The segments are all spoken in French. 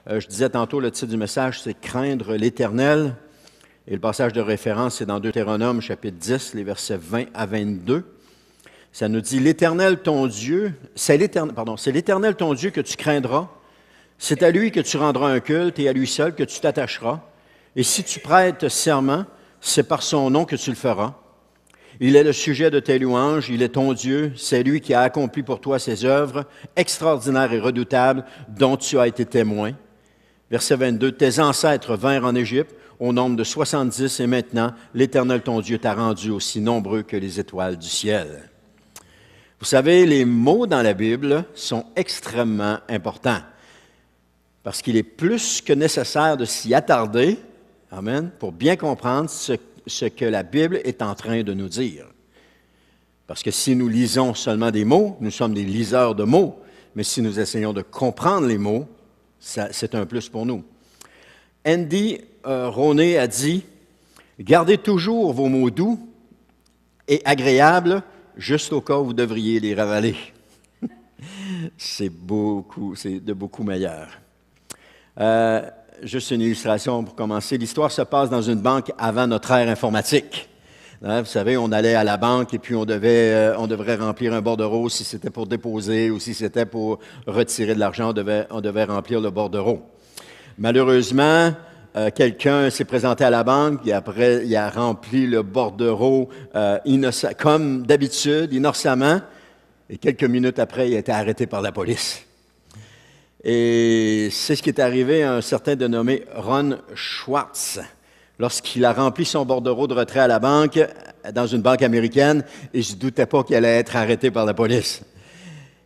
Je disais tantôt, le titre du message, c'est « Craindre l'Éternel ». Et le passage de référence, c'est dans Deutéronome, chapitre 10, les versets 20 à 22. Ça nous dit « L'Éternel ton Dieu, c'est l'Éternel ton Dieu que tu craindras. C'est à lui que tu rendras un culte et à lui seul que tu t'attacheras. Et si tu prêtes serment, c'est par son nom que tu le feras. Il est le sujet de tes louanges, il est ton Dieu, c'est lui qui a accompli pour toi ses œuvres extraordinaires et redoutables dont tu as été témoin. » Verset 22, « Tes ancêtres vinrent en Égypte au nombre de 70 et maintenant, l'Éternel ton Dieu t'a rendu aussi nombreux que les étoiles du ciel. » Vous savez, les mots dans la Bible sont extrêmement importants parce qu'il est plus que nécessaire de s'y attarder, amen, pour bien comprendre ce que la Bible est en train de nous dire. Parce que si nous lisons seulement des mots, nous sommes des liseurs de mots, mais si nous essayons de comprendre les mots, c'est un plus pour nous. Andy Roney a dit « Gardez toujours vos mots doux et agréables, juste au cas où vous devriez les ravaler. » C'est de beaucoup meilleur. Juste une illustration pour commencer. L'histoire se passe dans une banque avant notre ère informatique. Vous savez, on allait à la banque et puis on devrait remplir un bordereau si c'était pour déposer ou si c'était pour retirer de l'argent, on devait remplir le bordereau. Malheureusement, quelqu'un s'est présenté à la banque et après, il a rempli le bordereau comme d'habitude, innocemment, et quelques minutes après, il a été arrêté par la police. Et c'est ce qui est arrivé à un certain dénommé Ron Schwartz. Lorsqu'il a rempli son bordereau de retrait à la banque, dans une banque américaine, et je ne doutais pas qu'il allait être arrêté par la police.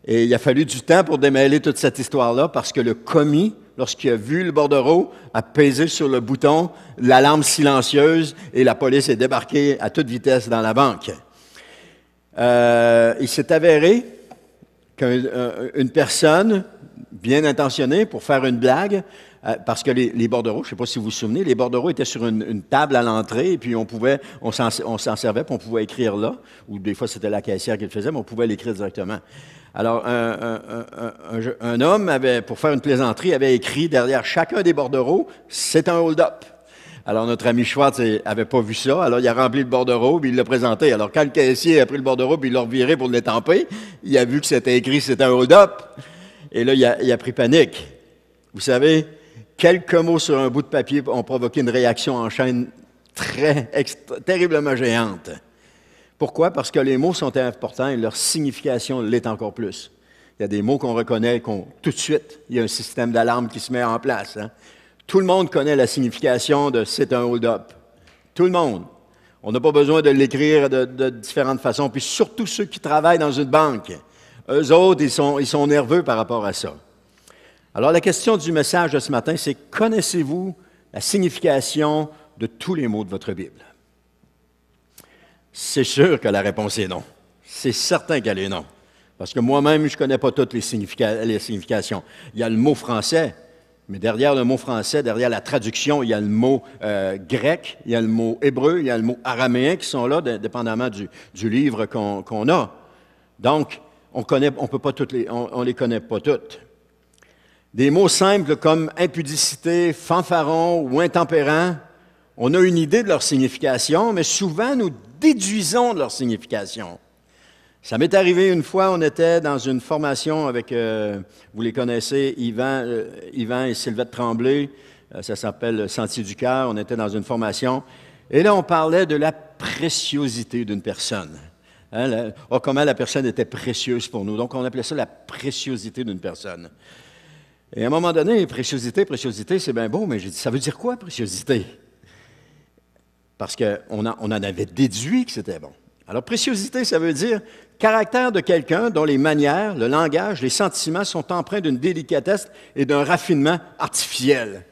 Et il a fallu du temps pour démêler toute cette histoire-là, parce que le commis, lorsqu'il a vu le bordereau, a pesé sur le bouton, l'alarme silencieuse, et la police est débarquée à toute vitesse dans la banque. Il s'est avéré qu'une personne bien intentionnée pour faire une blague, parce que les bordereaux, je ne sais pas si vous vous souvenez, les bordereaux étaient sur une table à l'entrée et puis on s'en servait puis on pouvait écrire là, ou des fois c'était la caissière qui le faisait, mais on pouvait l'écrire directement. Alors, un homme pour faire une plaisanterie, avait écrit derrière chacun des bordereaux, c'est un hold-up. Alors, notre ami Schwartz n'avait pas vu ça, alors il a rempli le bordereau, puis il l'a présenté. Alors, quand le caissier a pris le bordereau, puis il l'a reviré pour l'étamper, il a vu que c'était écrit, c'était un hold-up. Et là, il a pris panique. Vous savez, quelques mots sur un bout de papier ont provoqué une réaction en chaîne terriblement géante. Pourquoi? Parce que les mots sont importants et leur signification l'est encore plus. Il y a des mots qu'on reconnaît, tout de suite, il y a un système d'alarme qui se met en place. Hein? Tout le monde connaît la signification de « c'est un hold-up ». Tout le monde. On n'a pas besoin de l'écrire de différentes façons. Puis surtout ceux qui travaillent dans une banque. Eux autres, ils sont nerveux par rapport à ça. Alors, la question du message de ce matin, c'est « Connaissez-vous la signification de tous les mots de votre Bible? » C'est sûr que la réponse est non. C'est certain qu'elle est non. Parce que moi-même, je ne connais pas toutes les significations. Il y a le mot français, mais derrière le mot français, derrière la traduction, il y a le mot grec, il y a le mot hébreu, il y a le mot araméen qui sont là, dépendamment du livre qu'on a. Donc, on les connaît pas toutes. Des mots simples comme impudicité, fanfaron ou intempérant, on a une idée de leur signification, mais souvent nous déduisons de leur signification. Ça m'est arrivé une fois, on était dans une formation avec, vous les connaissez, Yvan et Sylvette Tremblay, ça s'appelle Sentier du cœur, on était dans une formation, et là on parlait de la préciosité d'une personne. Hein, comment la personne était précieuse pour nous. Donc on appelait ça la préciosité d'une personne. Et à un moment donné, préciosité, c'est bien beau, mais j'ai dit, ça veut dire quoi, préciosité? Parce qu'on en avait déduit que c'était bon. Alors, préciosité, ça veut dire caractère de quelqu'un dont les manières, le langage, les sentiments sont empreints d'une délicatesse et d'un raffinement artificiel.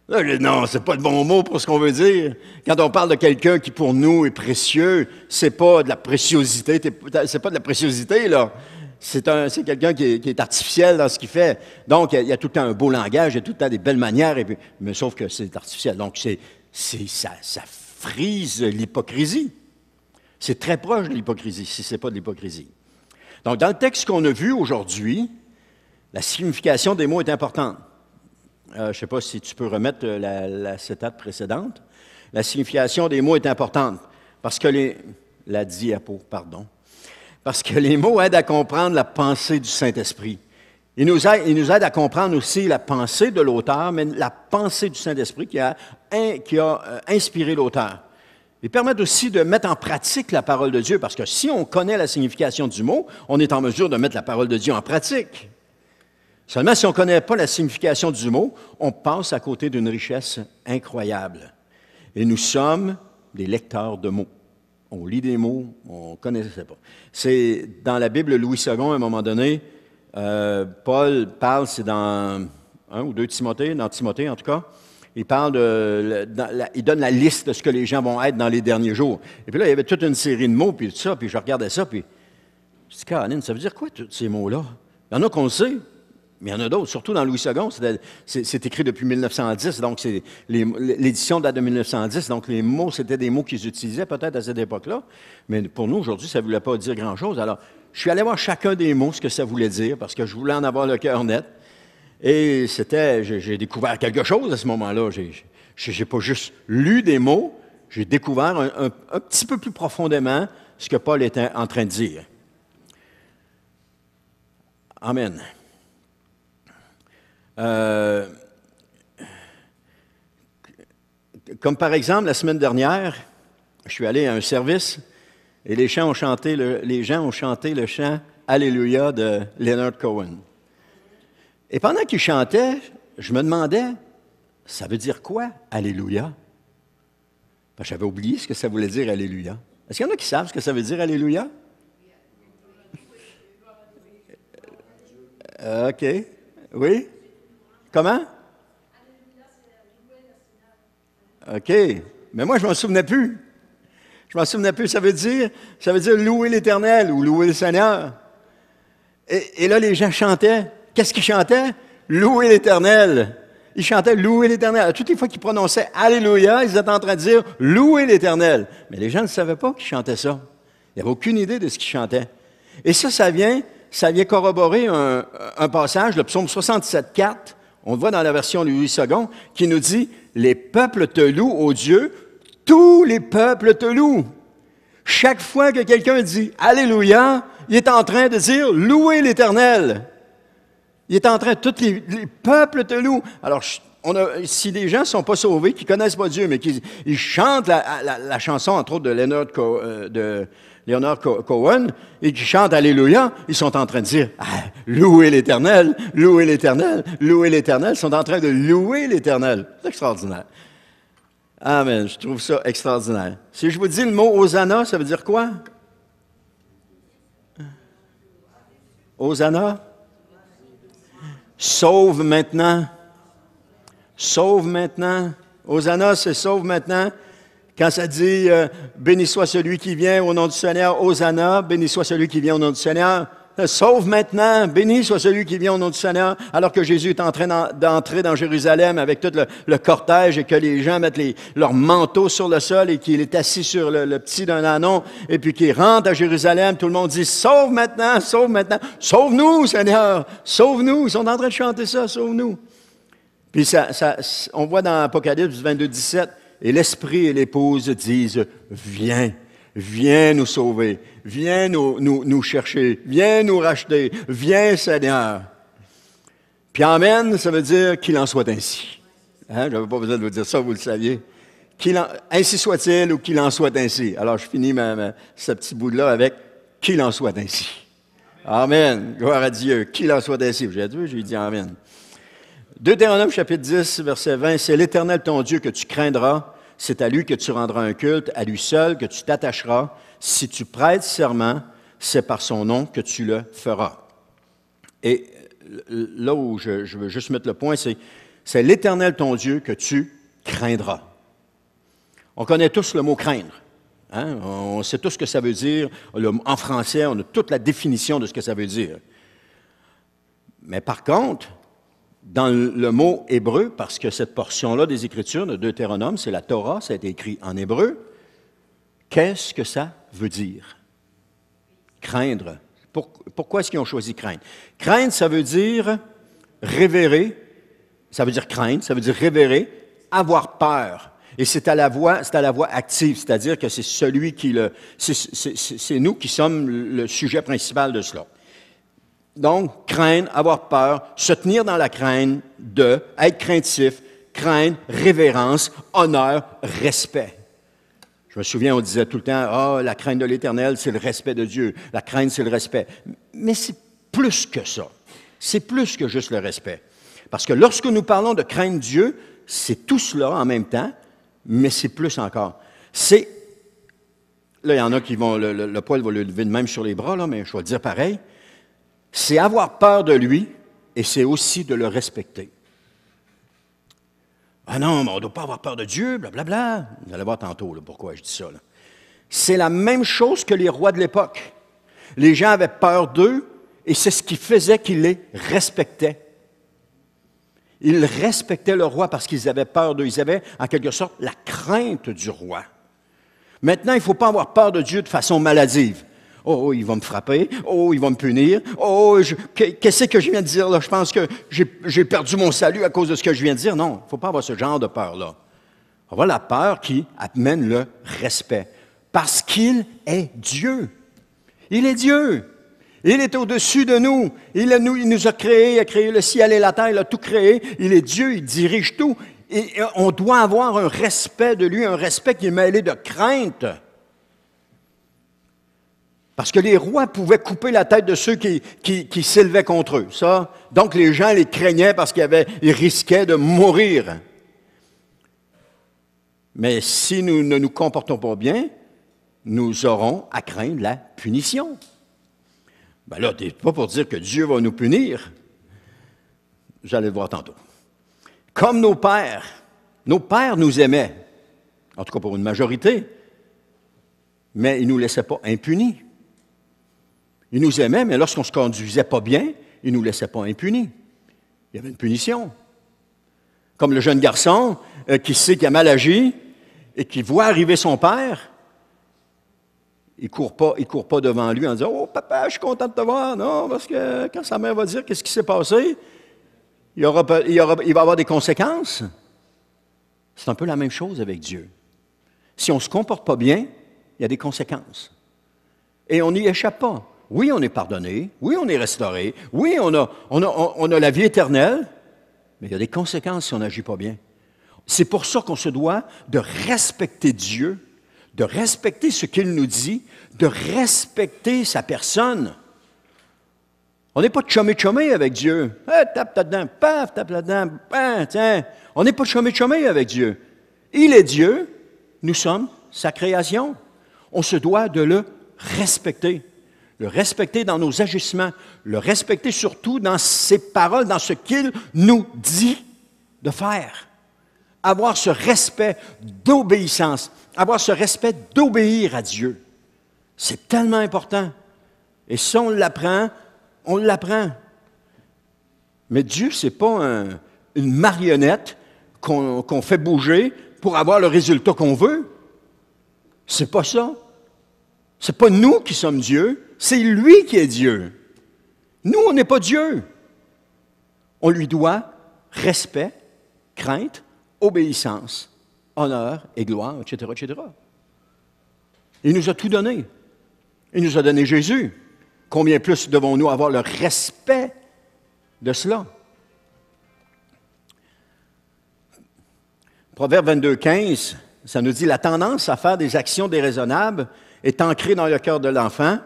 Là, non, c'est pas le bon mot pour ce qu'on veut dire. Quand on parle de quelqu'un qui, pour nous, est précieux, c'est pas de la préciosité, c'est pas de la préciosité, là. C'est quelqu'un qui est artificiel dans ce qu'il fait. Donc, il y a tout le temps un beau langage, il y a tout le temps des belles manières, mais sauf que c'est artificiel. Donc, ça frise l'hypocrisie. C'est très proche de l'hypocrisie, si ce n'est pas de l'hypocrisie. Donc, dans le texte qu'on a vu aujourd'hui, la signification des mots est importante. je ne sais pas si tu peux remettre la cétate précédente. La signification des mots est importante parce que la diapo, pardon. Parce que les mots aident à comprendre la pensée du Saint-Esprit. Ils nous aident à comprendre aussi la pensée de l'auteur, mais la pensée du Saint-Esprit qui a inspiré l'auteur. Ils permettent aussi de mettre en pratique la parole de Dieu, parce que si on connaît la signification du mot, on est en mesure de mettre la parole de Dieu en pratique. Seulement, si on ne connaît pas la signification du mot, on passe à côté d'une richesse incroyable. Et nous sommes des lecteurs de mots. On lit des mots, on ne connaissait pas. C'est dans la Bible Louis II, à un moment donné, Paul parle, c'est dans 1 ou 2 Timothée, dans Timothée en tout cas, il parle il donne la liste de ce que les gens vont être dans les derniers jours. Et puis là, il y avait toute une série de mots, puis tout ça, puis je regardais ça, puis je dis, Caroline, ça veut dire quoi tous ces mots-là? Il y en a qu'on le sait, mais il y en a d'autres, surtout dans Louis II, c'est écrit depuis 1910, donc l'édition date de 1910, donc les mots, c'était des mots qu'ils utilisaient peut-être à cette époque-là, mais pour nous, aujourd'hui, ça ne voulait pas dire grand-chose. Alors, je suis allé voir chacun des mots, ce que ça voulait dire, parce que je voulais en avoir le cœur net. Et j'ai découvert quelque chose à ce moment-là. Je n'ai pas juste lu des mots, j'ai découvert un petit peu plus profondément ce que Paul était en train de dire. Amen. Comme par exemple, la semaine dernière, je suis allé à un service et les gens ont chanté le chant « Alléluia » de Leonard Cohen. Et pendant qu'ils chantaient, je me demandais, ça veut dire quoi, Alléluia? Parce que j'avais oublié ce que ça voulait dire, Alléluia. Est-ce qu'il y en a qui savent ce que ça veut dire, Alléluia? OK. Oui? Comment? OK. Mais moi, je ne m'en souvenais plus. Je ne m'en souvenais plus. Ça veut dire louer l'Éternel ou louer le Seigneur. Et là, les gens chantaient. Qu'est-ce qu'ils chantaient? Louer l'Éternel. Ils chantaient louer l'Éternel. Toutes les fois qu'ils prononçaient Alléluia, ils étaient en train de dire louer l'Éternel. Mais les gens ne savaient pas qu'ils chantaient ça. Ils n'avaient aucune idée de ce qu'ils chantaient. Et ça vient corroborer un passage, le psaume 67,4, on le voit dans la version de Louis II, qui nous dit « Les peuples te louent, ô Dieu, tous les peuples te louent. » Chaque fois que quelqu'un dit « Alléluia », il est en train de dire « Louez l'Éternel ». Il est en train, tous les peuples te louent. Alors, si les gens ne sont pas sauvés, qui ne connaissent pas Dieu, mais qui ils chantent la chanson, entre autres, de Leonard Cohen, et qui chantent Alléluia, ils sont en train de dire louez l'Éternel, louez l'Éternel, louez l'Éternel. Ils sont en train de louer l'Éternel. C'est extraordinaire. Amen. Je trouve ça extraordinaire. Si je vous dis le mot Hosanna, ça veut dire quoi? Hosanna? Sauve maintenant. Sauve maintenant. Hosanna, c'est sauve maintenant. Quand ça dit béni soit celui qui vient au nom du Seigneur, Hosanna, béni soit celui qui vient au nom du Seigneur. Sauve maintenant, béni soit celui qui vient au nom du Seigneur, alors que Jésus est en train d'entrer dans Jérusalem avec tout le cortège et que les gens mettent leurs manteaux sur le sol et qu'il est assis sur le petit d'un ânon et puis qu'il rentre à Jérusalem, tout le monde dit sauve maintenant, sauve-nous Seigneur, sauve-nous. Ils sont en train de chanter ça, sauve-nous. Puis on voit dans Apocalypse 22, 17, et l'Esprit et l'Épouse disent viens. Viens nous sauver, viens nous chercher, viens nous racheter, viens Seigneur. Puis Amen, ça veut dire qu'il en soit ainsi. Hein? Je n'avais pas besoin de vous dire ça, vous le saviez. Ainsi soit-il ou qu'il en soit ainsi. Alors je finis ce petit bout-là avec qu'il en soit ainsi. Amen, gloire à Dieu, qu'il en soit ainsi. J'ai dit Amen. Deutéronome chapitre 10, verset 20, c'est l'Éternel ton Dieu que tu craindras. C'est à lui que tu rendras un culte, à lui seul que tu t'attacheras. Si tu prêtes serment, c'est par son nom que tu le feras. Et là où je veux juste mettre le point, c'est l'Éternel ton Dieu que tu craindras. On connaît tous le mot craindre. Hein? On sait tous ce que ça veut dire. En français, on a toute la définition de ce que ça veut dire. Mais par contre, dans le mot hébreu, parce que cette portion-là des Écritures de Deutéronome, c'est la Torah, ça a été écrit en hébreu, qu'est-ce que ça veut dire? Craindre. Pourquoi est-ce qu'ils ont choisi craindre? Craindre, ça veut dire révérer, Ça veut dire craindre, ça veut dire révérer, avoir peur. Et c'est à la voix active, c'est-à-dire que c'est celui qui c'est nous qui sommes le sujet principal de cela. Donc, craindre, avoir peur, se tenir dans la crainte de, être craintif, crainte, révérence, honneur, respect. Je me souviens, on disait tout le temps, ah, la crainte de l'Éternel, c'est le respect de Dieu. La crainte, c'est le respect. Mais c'est plus que ça. C'est plus que juste le respect. Parce que lorsque nous parlons de craindre Dieu, c'est tout cela en même temps, mais c'est plus encore. C'est, là, il y en a qui vont, le poil va le lever de même sur les bras, là, mais je vais le dire pareil. C'est avoir peur de lui et c'est aussi de le respecter. Ah non, mais on ne doit pas avoir peur de Dieu, blablabla. Vous allez voir tantôt là, pourquoi je dis ça. Là. C'est la même chose que les rois de l'époque. Les gens avaient peur d'eux et c'est ce qui faisait qu'ils les respectaient. Ils respectaient le roi parce qu'ils avaient peur d'eux. Ils avaient, en quelque sorte, la crainte du roi. Maintenant, il ne faut pas avoir peur de Dieu de façon maladive. Oh, il va me frapper. Oh, il va me punir. Oh, qu'est-ce que je viens de dire là? Je pense que j'ai perdu mon salut à cause de ce que je viens de dire. Non, il ne faut pas avoir ce genre de peur-là. Avoir la peur qui amène le respect. Parce qu'il est Dieu. Il est Dieu. Il est au-dessus de nous. Il nous a créés, il a créé le ciel et la terre, il a tout créé. Il est Dieu, il dirige tout. Et on doit avoir un respect de lui, un respect qui est mêlé de crainte. Parce que les rois pouvaient couper la tête de ceux qui s'élevaient contre eux. Ça, donc les gens les craignaient parce qu'ils risquaient de mourir. Mais si nous ne nous comportons pas bien, nous aurons à craindre la punition. Ben là, tu n'es pas pour dire que Dieu va nous punir. J'allais le voir tantôt. Comme nos pères nous aimaient, en tout cas pour une majorité, mais ils ne nous laissaient pas impunis. Ils nous aimaient, mais lorsqu'on ne se conduisait pas bien, ils ne nous laissaient pas impunis. Il y avait une punition. Comme le jeune garçon qui sait qu'il a mal agi et qui voit arriver son père, il ne court pas devant lui en disant « Oh, papa, je suis content de te voir. » Non, parce que quand sa mère va dire « Qu'est-ce qui s'est passé? » il va avoir des conséquences. C'est un peu la même chose avec Dieu. Si on ne se comporte pas bien, il y a des conséquences. Et on n'y échappe pas. Oui, on est pardonné. Oui, on est restauré. Oui, on a la vie éternelle. Mais il y a des conséquences si on n'agit pas bien. C'est pour ça qu'on se doit de respecter Dieu, de respecter ce qu'il nous dit, de respecter sa personne. On n'est pas de chumé avec Dieu. Hey, tape là-dedans, paf, tape là-dedans, tiens. On n'est pas de chumé avec Dieu. Il est Dieu, nous sommes sa création. On se doit de le respecter. Le respecter dans nos agissements, le respecter surtout dans ses paroles, dans ce qu'il nous dit de faire. Avoir ce respect d'obéissance, avoir ce respect d'obéir à Dieu. C'est tellement important. Et si on l'apprend, on l'apprend. Mais Dieu, ce n'est pas une marionnette qu'on fait bouger pour avoir le résultat qu'on veut. C'est pas ça. C'est pas nous qui sommes Dieu, c'est lui qui est Dieu. Nous, on n'est pas Dieu. On lui doit respect, crainte, obéissance, honneur et gloire, etc., etc. Il nous a tout donné. Il nous a donné Jésus. Combien plus devons-nous avoir le respect de cela? Proverbe 22, 15, ça nous dit « La tendance à faire des actions déraisonnables est ancrée dans le cœur de l'enfant. »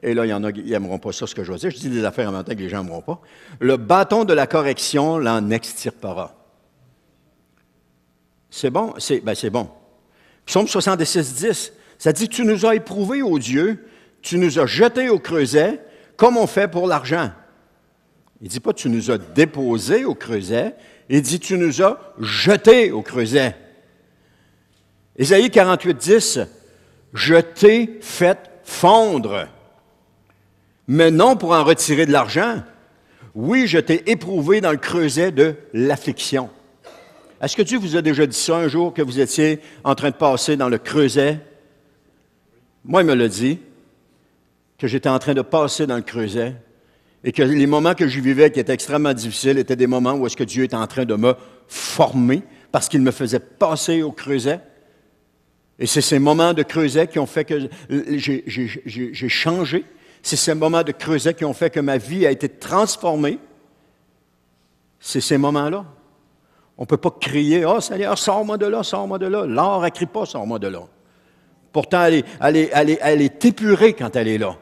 Et là, il y en a qui n'aimeront pas ça, ce que je vais dire. Je dis des affaires en même temps que les gens n'aimeront pas. « Le bâton de la correction l'en extirpera. » C'est bon? C'est bon. Psaume 66, 10, ça dit « Tu nous as éprouvés, ô Dieu, tu nous as jetés au creuset, comme on fait pour l'argent. » Il ne dit pas « Tu nous as déposés au creuset », il dit « Tu nous as jetés au creuset. » Ésaïe 48, 10, « Je t'ai fait fondre, mais non pour en retirer de l'argent. Oui, je t'ai éprouvé dans le creuset de l'affliction. » Est-ce que Dieu vous a déjà dit ça un jour, que vous étiez en train de passer dans le creuset? Moi, il me l'a dit, que j'étais en train de passer dans le creuset. et que les moments que je vivais qui étaient extrêmement difficiles étaient des moments où est-ce que Dieu était en train de me former parce qu'il me faisait passer au creuset. Et c'est ces moments de creuset qui ont fait que j'ai changé. C'est ces moments de creuset qui ont fait que ma vie a été transformée. C'est ces moments-là. On ne peut pas crier « Oh Seigneur, sors-moi de là, sors-moi de là ». L'or ne crie pas « Sors-moi de là ». Pourtant, elle est épurée quand elle est là.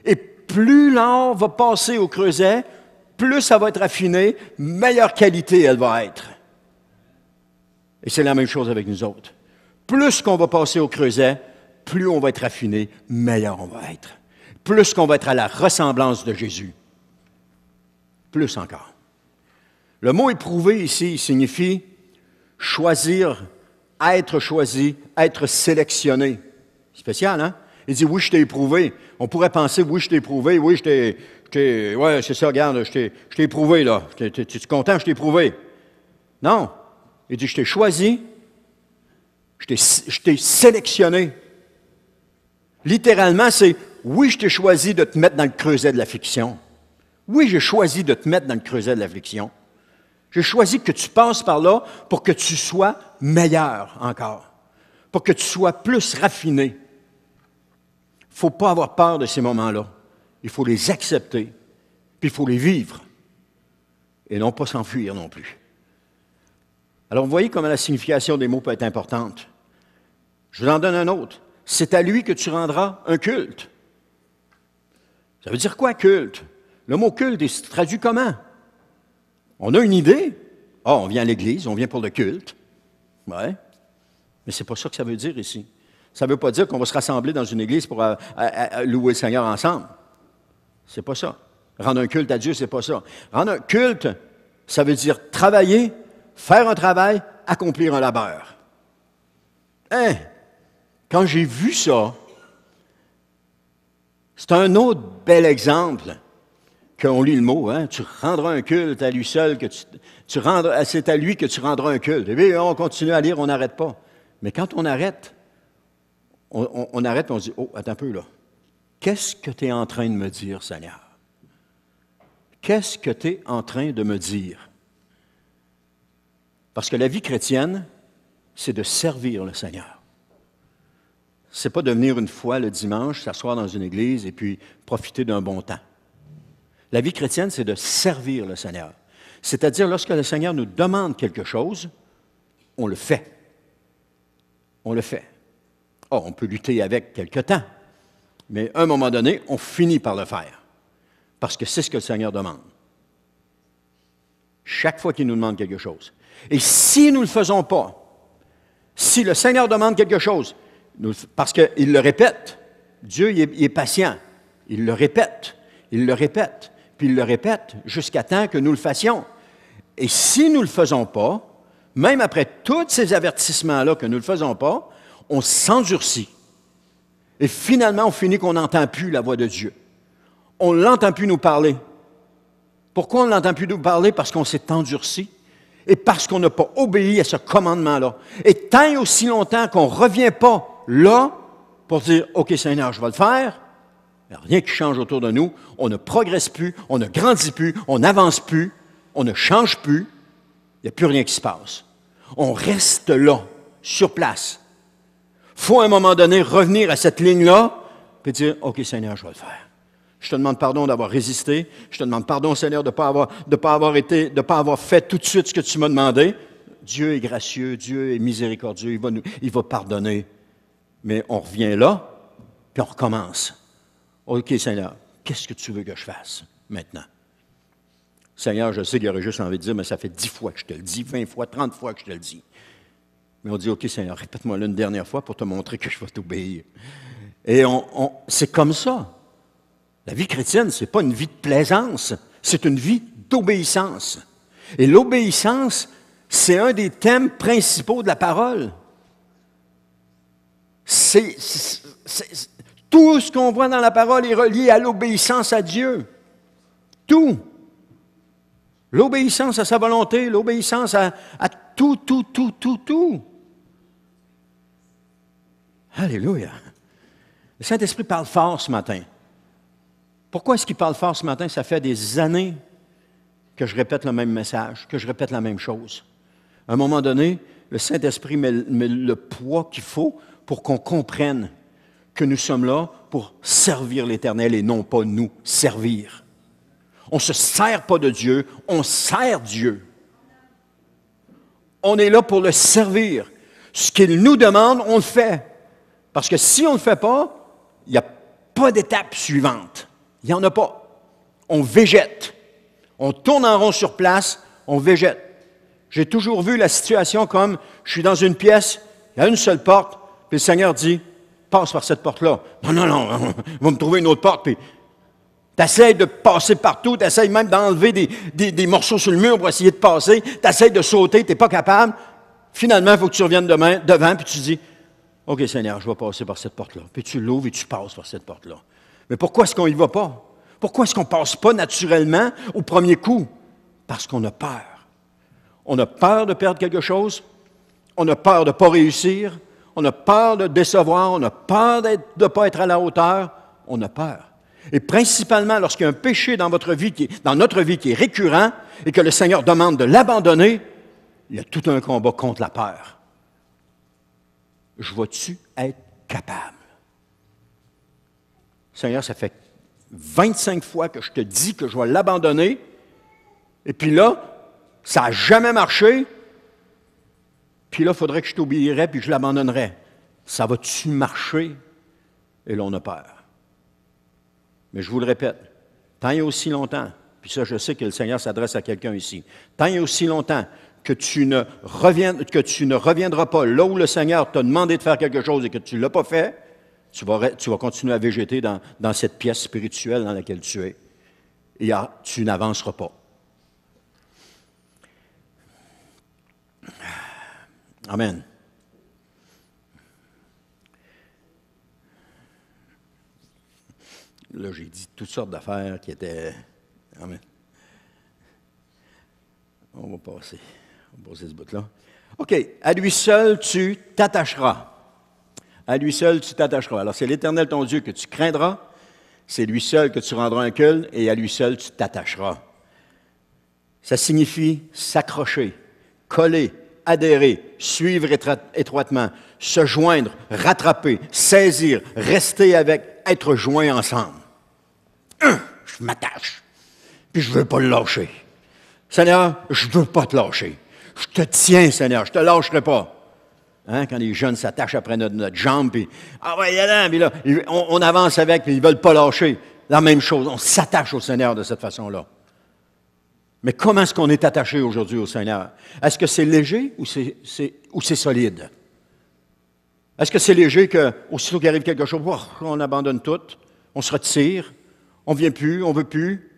Et plus l'or va passer au creuset, plus ça va être raffiné, meilleure qualité elle va être. Et c'est la même chose avec nous autres. Plus qu'on va passer au creuset, plus on va être raffiné, meilleur on va être. Plus qu'on va être à la ressemblance de Jésus. Plus encore. Le mot éprouvé ici signifie choisir, être choisi, être sélectionné. Spécial, hein? Il dit, oui, je t'ai éprouvé. On pourrait penser, oui, je t'ai éprouvé, oui, ouais, c'est ça, regarde, je t'ai éprouvé, là. Tu es content, je t'ai éprouvé? Non. Il dit, je t'ai choisi, je t'ai sélectionné. Littéralement, c'est, oui, je t'ai choisi de te mettre dans le creuset de l'affliction. Oui, j'ai choisi de te mettre dans le creuset de l'affliction. J'ai choisi que tu passes par là pour que tu sois meilleur encore, pour que tu sois plus raffiné. Il ne faut pas avoir peur de ces moments-là. Il faut les accepter, puis il faut les vivre, et non pas s'enfuir non plus. Alors, vous voyez comment la signification des mots peut être importante. Je vous en donne un autre. C'est à lui que tu rendras un culte. Ça veut dire quoi, culte? Le mot culte, il se traduit comment? On a une idée. Ah, on vient à l'Église, on vient pour le culte. Oui. Mais ce n'est pas ça que ça veut dire ici. Ça ne veut pas dire qu'on va se rassembler dans une église pour louer le Seigneur ensemble. C'est pas ça. Rendre un culte à Dieu, c'est pas ça. Rendre un culte, ça veut dire travailler, faire un travail, accomplir un labeur. Hein? Quand j'ai vu ça, c'est un autre bel exemple qu'on lit le mot, hein? Tu rendras un culte à lui seul, c'est à lui que tu rendras un culte. Et bien, on continue à lire, on n'arrête pas. Mais quand on arrête, on arrête et on se dit, oh, attends un peu là. Qu'est-ce que tu es en train de me dire, Seigneur? Qu'est-ce que tu es en train de me dire? Parce que la vie chrétienne, c'est de servir le Seigneur. Ce n'est pas de venir une fois le dimanche, s'asseoir dans une église et puis profiter d'un bon temps. La vie chrétienne, c'est de servir le Seigneur. C'est-à-dire, lorsque le Seigneur nous demande quelque chose, on le fait. On le fait. Oh, on peut lutter avec quelque temps, mais à un moment donné, on finit par le faire, parce que c'est ce que le Seigneur demande. Chaque fois qu'il nous demande quelque chose. Et si nous ne le faisons pas, si le Seigneur demande quelque chose, parce qu'il le répète, Dieu il est patient, il le répète, puis il le répète jusqu'à temps que nous le fassions. Et si nous ne le faisons pas, même après tous ces avertissements-là que nous ne le faisons pas, on s'endurcit. Et finalement, on finit qu'on n'entend plus la voix de Dieu. On ne l'entend plus nous parler. Pourquoi on ne l'entend plus nous parler? Parce qu'on s'est endurci et parce qu'on n'a pas obéi à ce commandement-là. Et tant et aussi longtemps qu'on ne revient pas là pour dire « OK, Seigneur, je vais le faire », il n'y a rien qui change autour de nous. On ne progresse plus, on ne grandit plus, on n'avance plus, on ne change plus. Il n'y a plus rien qui se passe. On reste là, sur place. Il faut à un moment donné revenir à cette ligne-là et dire « OK, Seigneur, je vais le faire. Je te demande pardon d'avoir résisté. Je te demande pardon, Seigneur, de ne pas avoir fait tout de suite ce que tu m'as demandé. Dieu est gracieux, Dieu est miséricordieux, il va pardonner. Mais on revient là, puis on recommence. OK, Seigneur, qu'est-ce que tu veux que je fasse maintenant? Seigneur, je sais qu'il y aurait juste envie de dire, mais ça fait 10 fois que je te le dis, 20 fois, 30 fois que je te le dis. Mais on dit, OK, Seigneur, répète-moi-le une dernière fois pour te montrer que je vais t'obéir. Et c'est comme ça. La vie chrétienne, ce n'est pas une vie de plaisance, c'est une vie d'obéissance. Et l'obéissance, c'est un des thèmes principaux de la parole. Tout ce qu'on voit dans la parole est relié à l'obéissance à Dieu. Tout. L'obéissance à sa volonté, l'obéissance à tout. Alléluia. Le Saint-Esprit parle fort ce matin. Pourquoi est-ce qu'il parle fort ce matin? Ça fait des années que je répète le même message, que je répète la même chose. À un moment donné, le Saint-Esprit met le poids qu'il faut pour qu'on comprenne que nous sommes là pour servir l'Éternel et non pas nous servir. On ne se sert pas de Dieu, on sert Dieu. On est là pour le servir. Ce qu'il nous demande, on le fait. Parce que si on ne le fait pas, il n'y a pas d'étape suivante. Il n'y en a pas. On végète. On tourne en rond sur place, on végète. J'ai toujours vu la situation comme, je suis dans une pièce, il y a une seule porte, puis le Seigneur dit, passe par cette porte-là. Non, va me trouver une autre porte, puis tu essaies de passer partout, tu essaies même d'enlever des morceaux sur le mur pour essayer de passer, tu essaies de sauter, tu n'es pas capable. Finalement, il faut que tu reviennes devant, puis tu dis, OK Seigneur, je vais passer par cette porte-là. Puis tu l'ouvres et tu passes par cette porte-là. Mais pourquoi est-ce qu'on n'y va pas? Pourquoi est-ce qu'on ne passe pas naturellement au premier coup? Parce qu'on a peur. On a peur de perdre quelque chose, on a peur de ne pas réussir, on a peur de décevoir, on a peur de ne pas être à la hauteur, on a peur. Et principalement, lorsqu'il y a un péché dans notre vie qui est récurrent et que le Seigneur demande de l'abandonner, il y a tout un combat contre la peur. Je vais-tu être capable? Seigneur, ça fait 25 fois que je te dis que je vais l'abandonner, et puis là, ça n'a jamais marché, puis là, il faudrait que je t'obéirais, puis je l'abandonnerais. Ça va-tu marcher? Et là, on a peur. Mais je vous le répète, tant et aussi longtemps, puis ça, je sais que le Seigneur s'adresse à quelqu'un ici, tant et aussi longtemps que tu ne reviendras pas là où le Seigneur t'a demandé de faire quelque chose et que tu ne l'as pas fait, tu vas continuer à végéter dans cette pièce spirituelle dans laquelle tu es. Et tu n'avanceras pas. Amen. Là, j'ai dit toutes sortes d'affaires qui étaient... Amen. On va passer ce bout-là. OK. À lui seul, tu t'attacheras. À lui seul, tu t'attacheras. Alors, c'est l'Éternel, ton Dieu, que tu craindras. C'est lui seul que tu rendras un culte, et à lui seul, tu t'attacheras. Ça signifie s'accrocher, coller, adhérer, suivre étroitement, se joindre, rattraper, saisir, rester avec, être joints ensemble. Je m'attache, puis je ne veux pas le lâcher. Seigneur, je ne veux pas te lâcher. Je te tiens, Seigneur, je ne te lâcherai pas. Hein, quand les jeunes s'attachent après notre jambe, puis ah ouais, puis là, on avance avec, puis ils ne veulent pas lâcher. La même chose, on s'attache au Seigneur de cette façon-là. Mais comment est-ce qu'on est attaché aujourd'hui au Seigneur? Est-ce que c'est léger ou c'est solide? Est-ce que c'est léger que, aussitôt qu'il arrive quelque chose, on abandonne tout, on se retire, on ne vient plus, on ne veut plus?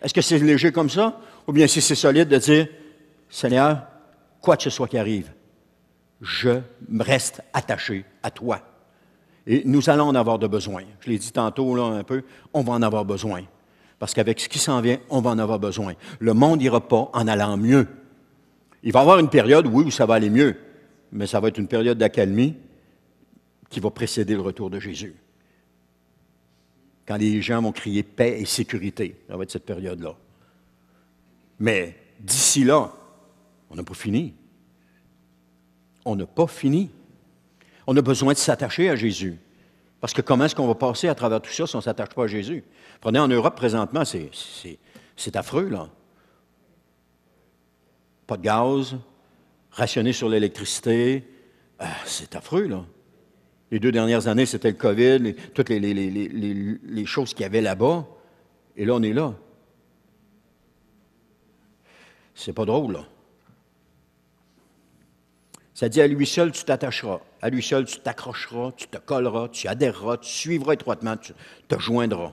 Est-ce que c'est léger comme ça? Ou bien si c'est solide de dire, Seigneur, quoi que ce soit qui arrive, je me reste attaché à toi. Et nous allons en avoir de besoin. Je l'ai dit tantôt là, un peu, on va en avoir besoin. Parce qu'avec ce qui s'en vient, on va en avoir besoin. Le monde n'ira pas en allant mieux. Il va y avoir une période, oui, où ça va aller mieux, mais ça va être une période d'accalmie qui va précéder le retour de Jésus. Quand les gens vont crier paix et sécurité, ça va être cette période-là. Mais d'ici là, on n'a pas fini. On n'a pas fini. On a besoin de s'attacher à Jésus. Parce que comment est-ce qu'on va passer à travers tout ça si on ne s'attache pas à Jésus? Prenez en Europe présentement, c'est affreux, là. Pas de gaz, rationné sur l'électricité, c'est affreux, là. Les 2 dernières années, c'était le COVID, toutes les choses qu'il y avait là-bas. Et là, on est là. C'est pas drôle, là. Ça dit, à lui seul, tu t'attacheras. À lui seul, tu t'accrocheras, tu te colleras, tu adhéreras, tu suivras étroitement, tu te joindras.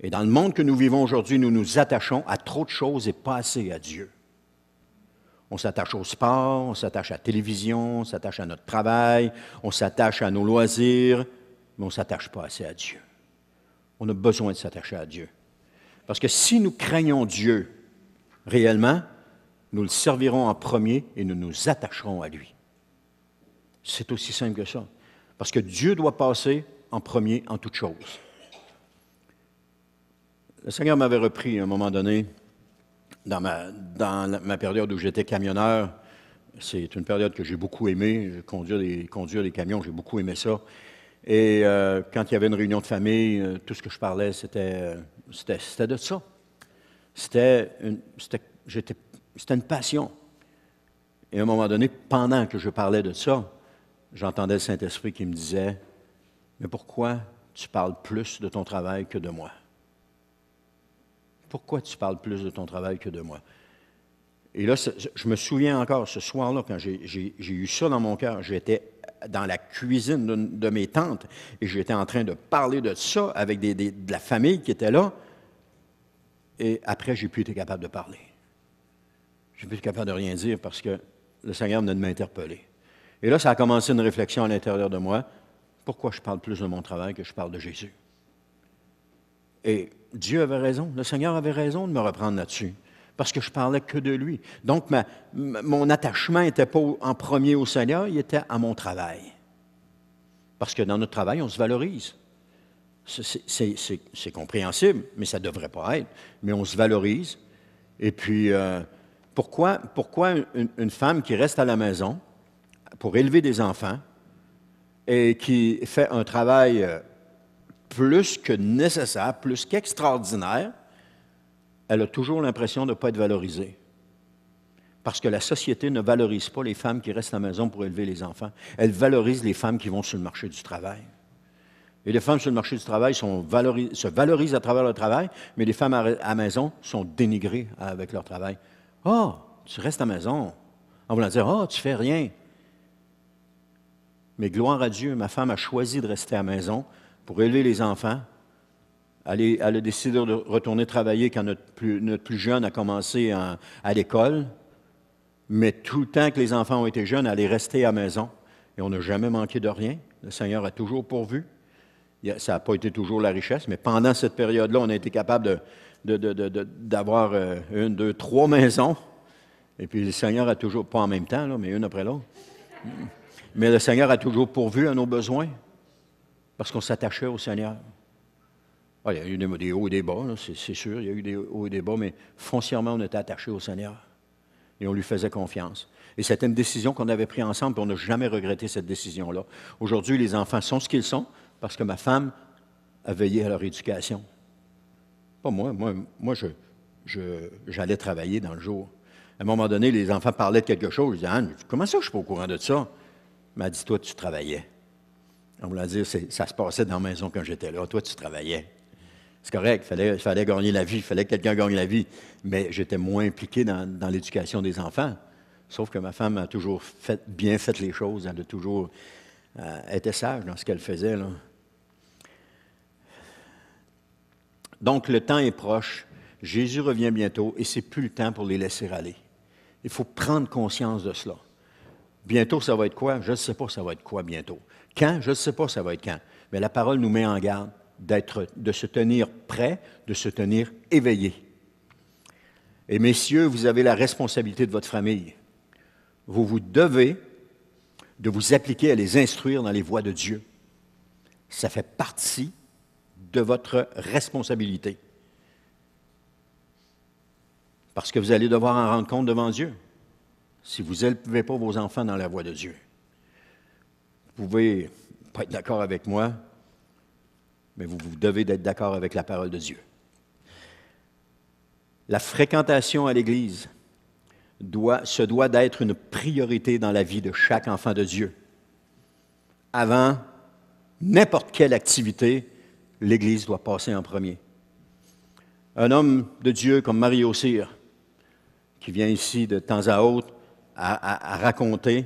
Et dans le monde que nous vivons aujourd'hui, nous nous attachons à trop de choses et pas assez à Dieu. On s'attache au sport, on s'attache à la télévision, on s'attache à notre travail, on s'attache à nos loisirs, mais on ne s'attache pas assez à Dieu. On a besoin de s'attacher à Dieu. Parce que si nous craignons Dieu réellement, nous le servirons en premier et nous nous attacherons à lui. C'est aussi simple que ça. Parce que Dieu doit passer en premier en toutes choses. Le Seigneur m'avait repris à un moment donné, dans ma période où j'étais camionneur. C'est une période que j'ai beaucoup aimée. Conduire des camions, j'ai beaucoup aimé ça. Et quand il y avait une réunion de famille, tout ce que je parlais, c'était de ça. C'était une passion. Et à un moment donné, pendant que je parlais de ça, j'entendais le Saint-Esprit qui me disait, « Mais pourquoi tu parles plus de ton travail que de moi? Pourquoi tu parles plus de ton travail que de moi? » Et là, je me souviens encore, ce soir-là, quand j'ai eu ça dans mon cœur, j'étais dans la cuisine de mes tantes et j'étais en train de parler de ça avec de la famille qui était là. Et après, j'ai plus été capable de parler. Je n'ai plus été capable de rien dire parce que le Seigneur venait de m'interpeller. Et là, ça a commencé une réflexion à l'intérieur de moi. Pourquoi je parle plus de mon travail que je parle de Jésus? Et Dieu avait raison, le Seigneur avait raison de me reprendre là-dessus, parce que je parlais que de lui. Donc, mon attachement n'était pas en premier au Seigneur, il était à mon travail. Parce que dans notre travail, on se valorise. C'est compréhensible, mais ça ne devrait pas être. Mais on se valorise. Et puis, pourquoi une femme qui reste à la maison pour élever des enfants et qui fait un travail plus que nécessaire, plus qu'extraordinaire, elle a toujours l'impression de ne pas être valorisée. Parce que la société ne valorise pas les femmes qui restent à la maison pour élever les enfants. Elle valorise les femmes qui vont sur le marché du travail. Et les femmes sur le marché du travail se valorisent à travers leur travail, mais les femmes à la maison sont dénigrées avec leur travail. « Ah, tu restes à la maison. » En voulant dire « Ah, tu fais rien. » Mais gloire à Dieu, ma femme a choisi de rester à la maison pour élever les enfants. Elle a décidé de retourner travailler quand notre plus jeune a commencé à l'école. Mais tout le temps que les enfants ont été jeunes, elle est restée à la maison. Et on n'a jamais manqué de rien. Le Seigneur a toujours pourvu. Ça n'a pas été toujours la richesse, mais pendant cette période-là, on a été capable d'avoir 1, 2, 3 maisons. Et puis le Seigneur a toujours, pas en même temps, là, mais une après l'autre. Mais le Seigneur a toujours pourvu à nos besoins parce qu'on s'attachait au Seigneur. Ah, il y a eu des hauts et des bas, c'est sûr, il y a eu des hauts et des bas, mais foncièrement, on était attachés au Seigneur et on lui faisait confiance. Et c'était une décision qu'on avait prise ensemble, et on n'a jamais regretté cette décision-là. Aujourd'hui, les enfants sont ce qu'ils sont parce que ma femme a veillé à leur éducation. Pas moi. Moi, j'allais travailler dans le jour. À un moment donné, les enfants parlaient de quelque chose. Je disais, Anne, comment ça je ne suis pas au courant de ça? Elle m'a dit, toi, tu travaillais. On me l'a dit, ça se passait dans la maison quand j'étais là. Toi, tu travaillais. C'est correct, il fallait gagner la vie, il fallait que quelqu'un gagne la vie. Mais j'étais moins impliqué dans l'éducation des enfants. Sauf que ma femme a toujours bien fait les choses. Elle a toujours été sage dans ce qu'elle faisait, là. Donc, le temps est proche. Jésus revient bientôt et ce n'est plus le temps pour les laisser aller. Il faut prendre conscience de cela. Bientôt, ça va être quoi? Je ne sais pas ça va être quoi bientôt. Quand? Je ne sais pas ça va être quand. Mais la parole nous met en garde de se tenir prêt, de se tenir éveillé. Et messieurs, vous avez la responsabilité de votre famille. Vous vous devez de vous appliquer à les instruire dans les voies de Dieu. Ça fait partie de votre responsabilité. Parce que vous allez devoir en rendre compte devant Dieu si vous n'élevez pas vos enfants dans la voie de Dieu. Vous pouvez pas être d'accord avec moi, mais vous devez d'être d'accord avec la parole de Dieu. La fréquentation à l'Église se doit d'être une priorité dans la vie de chaque enfant de Dieu. Avant n'importe quelle activité, l'Église doit passer en premier. Un homme de Dieu comme Mario Cyr, qui vient ici de temps à autre à raconter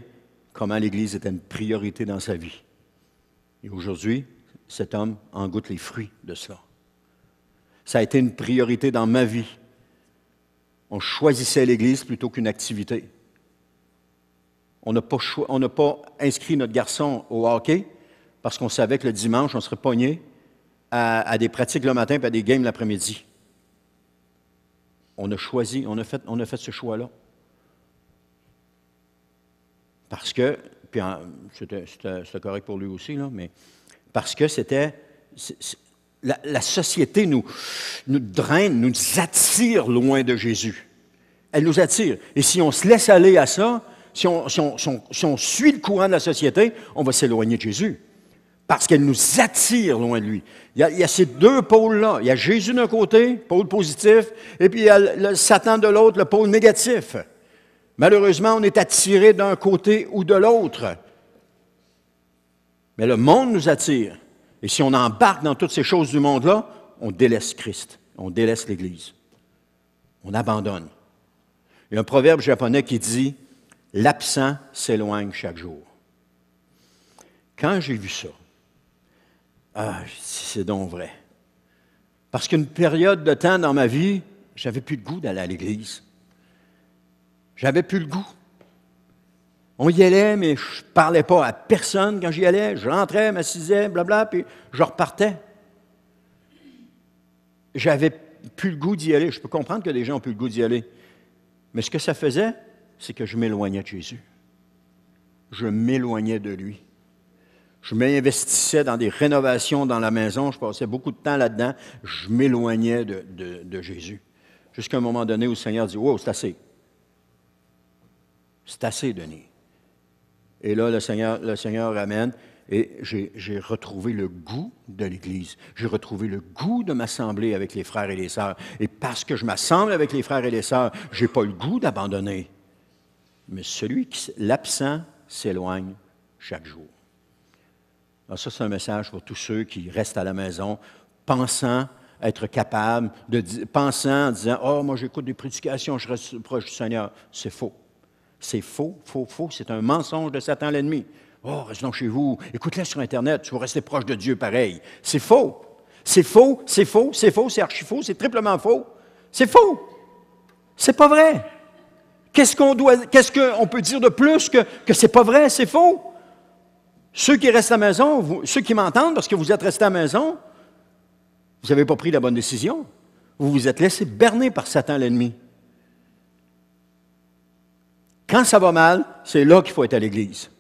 comment l'Église était une priorité dans sa vie. Et aujourd'hui, cet homme en goûte les fruits de cela. Ça a été une priorité dans ma vie. On choisissait l'Église plutôt qu'une activité. On n'a pas inscrit notre garçon au hockey parce qu'on savait que le dimanche, on serait pogné à des pratiques le matin et à des games l'après-midi. On a choisi, on a fait ce choix-là. Parce que, puis c'était correct pour lui aussi, là, mais parce que c'était la société nous draine, nous attire loin de Jésus. Elle nous attire. Et si on se laisse aller à ça, si on suit le courant de la société, on va s'éloigner de Jésus. Parce qu'elle nous attire loin de lui. Il y a ces deux pôles-là. Il y a Jésus d'un côté, pôle positif, et puis il y a le Satan de l'autre, le pôle négatif. Malheureusement, on est attiré d'un côté ou de l'autre. Mais le monde nous attire. Et si on embarque dans toutes ces choses du monde-là, on délaisse Christ, on délaisse l'Église. On abandonne. Il y a un proverbe japonais qui dit « L'absent s'éloigne chaque jour ». Quand j'ai vu ça, c'est donc vrai. Parce qu'une période de temps dans ma vie, j'avais plus le goût d'aller à l'Église. J'avais plus le goût. On y allait, mais je ne parlais pas à personne quand j'y allais. Je rentrais, m'assisais, blabla, puis je repartais. J'avais plus le goût d'y aller. Je peux comprendre que des gens ont plus le goût d'y aller. Mais ce que ça faisait, c'est que je m'éloignais de Jésus. Je m'éloignais de lui. Je m'investissais dans des rénovations dans la maison. Je passais beaucoup de temps là-dedans. Je m'éloignais de Jésus. Jusqu'à un moment donné où le Seigneur dit « Wow, c'est assez. C'est assez, Denis. » Et là, le Seigneur ramène et j'ai retrouvé le goût de l'Église. J'ai retrouvé le goût de m'assembler avec les frères et les sœurs. Et parce que je m'assemble avec les frères et les sœurs, je n'ai pas le goût d'abandonner. Mais l'absent s'éloigne chaque jour. Alors ça, c'est un message pour tous ceux qui restent à la maison, pensant être capables, pensant en disant « Oh, moi j'écoute des prédications, je reste proche du Seigneur. » C'est faux. C'est faux, faux, faux. C'est un mensonge de Satan l'ennemi. « Oh, reste donc chez vous. Écoute-les sur Internet. Tu vas rester proche de Dieu pareil. » C'est faux. C'est faux, c'est faux, c'est faux, c'est archi faux, c'est triplement faux. C'est faux. C'est pas vrai. Qu'est-ce qu'on peut dire de plus que c'est pas vrai, c'est faux? Ceux qui restent à la maison, ceux qui m'entendent parce que vous êtes restés à la maison, vous n'avez pas pris la bonne décision. Vous vous êtes laissé berner par Satan l'ennemi. Quand ça va mal, c'est là qu'il faut être à l'Église.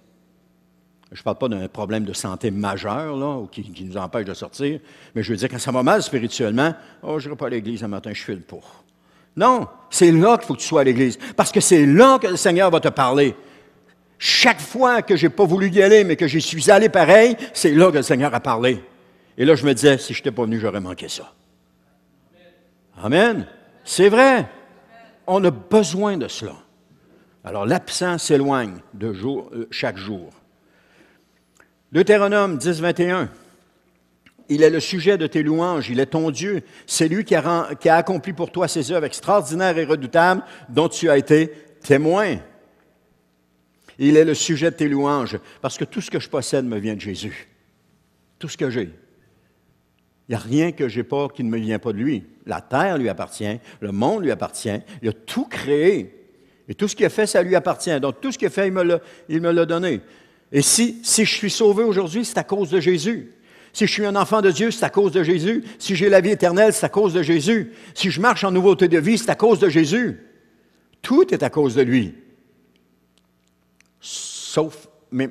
Je ne parle pas d'un problème de santé majeur là, ou qui nous empêche de sortir, mais je veux dire, quand ça va mal spirituellement, « Oh, je n'irai pas à l'Église un matin, je file pas. » Non, c'est là qu'il faut que tu sois à l'Église, parce que c'est là que le Seigneur va te parler. Chaque fois que je n'ai pas voulu y aller, mais que j'y suis allé pareil, c'est là que le Seigneur a parlé. Et là, je me disais, si je n'étais pas venu, j'aurais manqué ça. Amen. C'est vrai. On a besoin de cela. Alors, l'absent s'éloigne chaque jour. Deutéronome 10, 21. Il est le sujet de tes louanges, il est ton Dieu. C'est lui qui a accompli pour toi ces œuvres extraordinaires et redoutables dont tu as été témoin. Il est le sujet de tes louanges, parce que tout ce que je possède me vient de Jésus. Tout ce que j'ai. Il n'y a rien que je n'ai pas qui ne me vient pas de lui. La terre lui appartient, le monde lui appartient, il a tout créé. Et tout ce qu'il a fait, ça lui appartient. Donc, tout ce qu'il a fait, il me l'a donné. Et si je suis sauvé aujourd'hui, c'est à cause de Jésus. Si je suis un enfant de Dieu, c'est à cause de Jésus. Si j'ai la vie éternelle, c'est à cause de Jésus. Si je marche en nouveauté de vie, c'est à cause de Jésus. Tout est à cause de lui. Sauf mes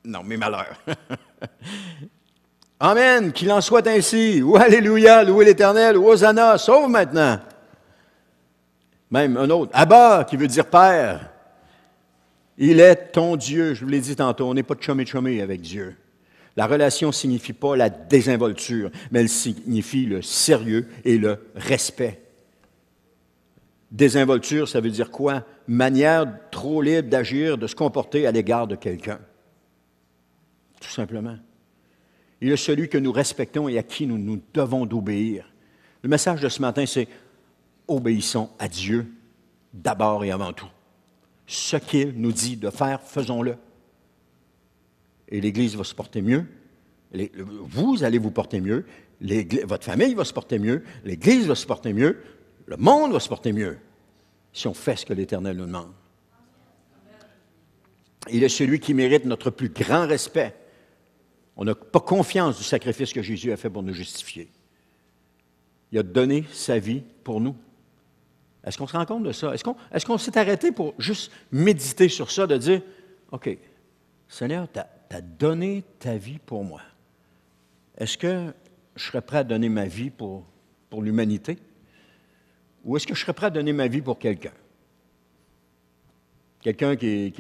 malheurs. Amen, qu'il en soit ainsi. Ou Alléluia, louez l'Éternel, ou Hosanna, sauve maintenant. Même un autre, Abba, qui veut dire Père. Il est ton Dieu, je vous l'ai dit tantôt, on n'est pas de chumé avec Dieu. La relation ne signifie pas la désinvolture, mais elle signifie le sérieux et le respect. Désinvolture, ça veut dire quoi? Manière trop libre d'agir, de se comporter à l'égard de quelqu'un. Tout simplement. Il est celui que nous respectons et à qui nous devons d'obéir. Le message de ce matin, c'est obéissons à Dieu d'abord et avant tout. Ce qu'il nous dit de faire, faisons-le. Et l'Église va se porter mieux. Vous allez vous porter mieux. Votre famille va se porter mieux. L'Église va se porter mieux. Le monde va se porter mieux si on fait ce que l'Éternel nous demande. Il est celui qui mérite notre plus grand respect. On n'a pas confiance du sacrifice que Jésus a fait pour nous justifier. Il a donné sa vie pour nous. Est-ce qu'on se rend compte de ça? Est-ce qu'on s'est arrêté pour juste méditer sur ça, de dire, OK, Seigneur, tu as donné ta vie pour moi. Est-ce que je serais prêt à donner ma vie pour l'humanité? Ou est-ce que je serais prêt à donner ma vie pour quelqu'un? Quelqu'un qui